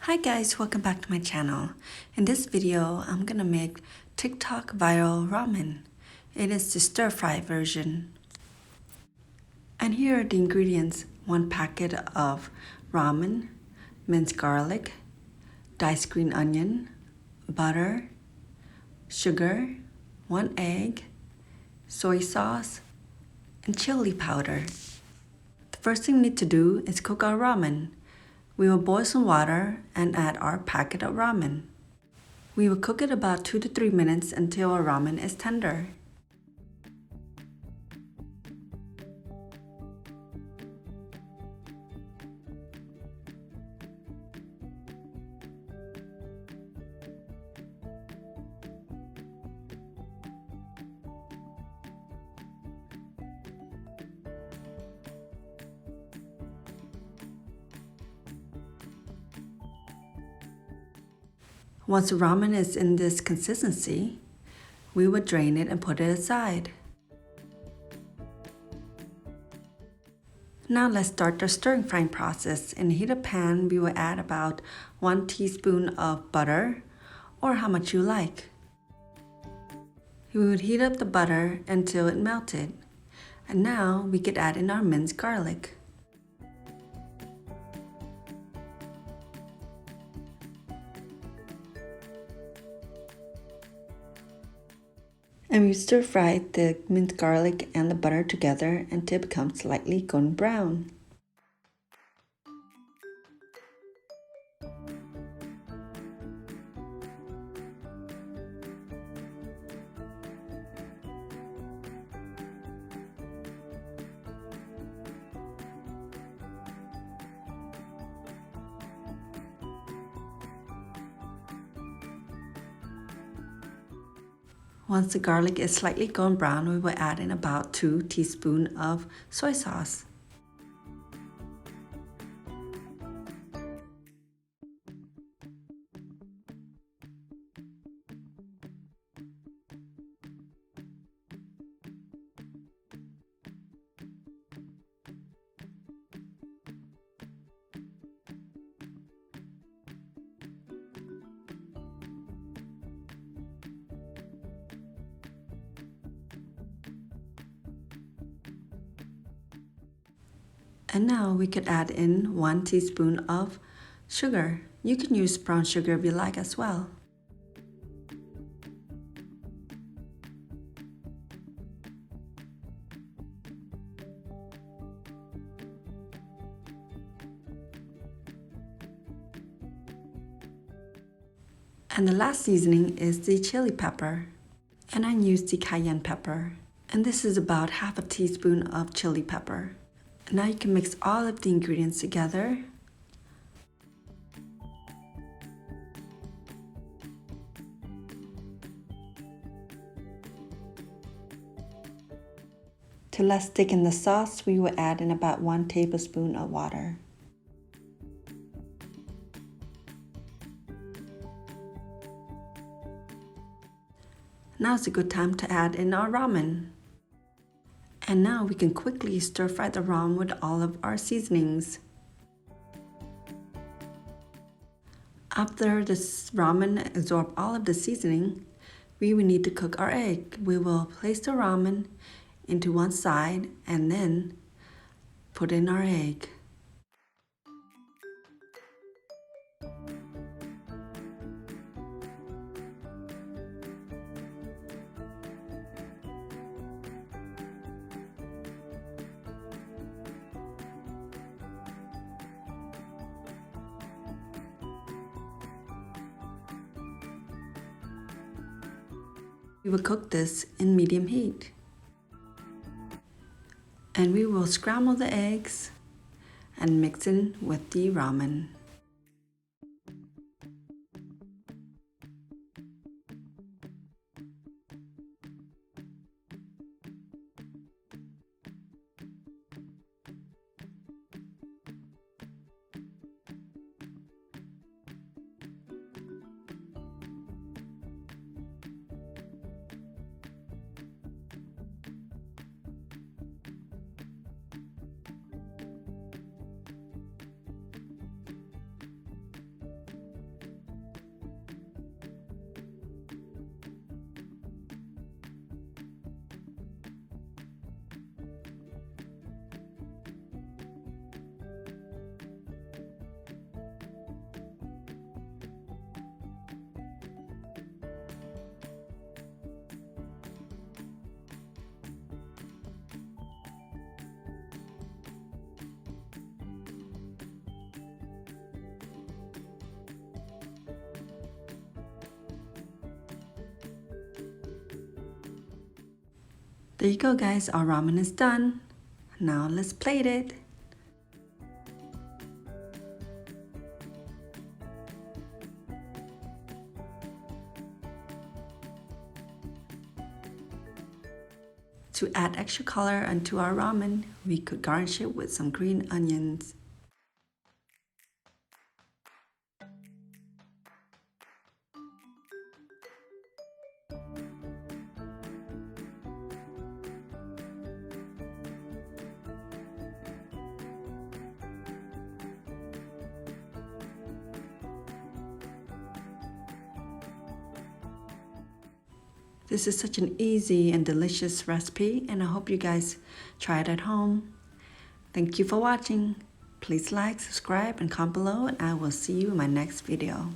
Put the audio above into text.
Hi guys, welcome back to my channel. In this video, I'm gonna make TikTok viral ramen. It is the stir-fry version. And here are the ingredients. 1 packet of ramen, minced garlic, diced green onion, butter, sugar, 1 egg, soy sauce, and chili powder. The first thing we need to do is cook our ramen. We will boil some water and add our packet of ramen. We will cook it about 2 to 3 minutes until our ramen is tender. Once the ramen is in this consistency, we will drain it and put it aside. Now let's start the stirring frying process. In a heated pan, we will add about 1 teaspoon of butter, or how much you like. We would heat up the butter until it melted. And now we could add in our minced garlic. And we stir fry the minced garlic and the butter together until it becomes slightly golden brown. Once the garlic is slightly golden brown, we will add in about 2 teaspoons of soy sauce. And now we could add in 1 teaspoon of sugar. You can use brown sugar if you like as well. And the last seasoning is the chili pepper. And I used the cayenne pepper. And this is about half a teaspoon of chili pepper. Now you can mix all of the ingredients together. To let thicken the sauce, we will add in about 1 tablespoon of water. Now is a good time to add in our ramen. And now we can quickly stir fry the ramen with all of our seasonings. After the ramen absorbs all of the seasoning, we will need to cook our egg. We will place the ramen into one side and then put in our egg. We will cook this in medium heat. And we will scramble the eggs and mix in with the ramen. There you go guys, our ramen is done. Now let's plate it. To add extra color onto our ramen, we could garnish it with some green onions. This is such an easy and delicious recipe, and I hope you guys try it at home. Thank you for watching. Please like, subscribe, and comment below, and I will see you in my next video.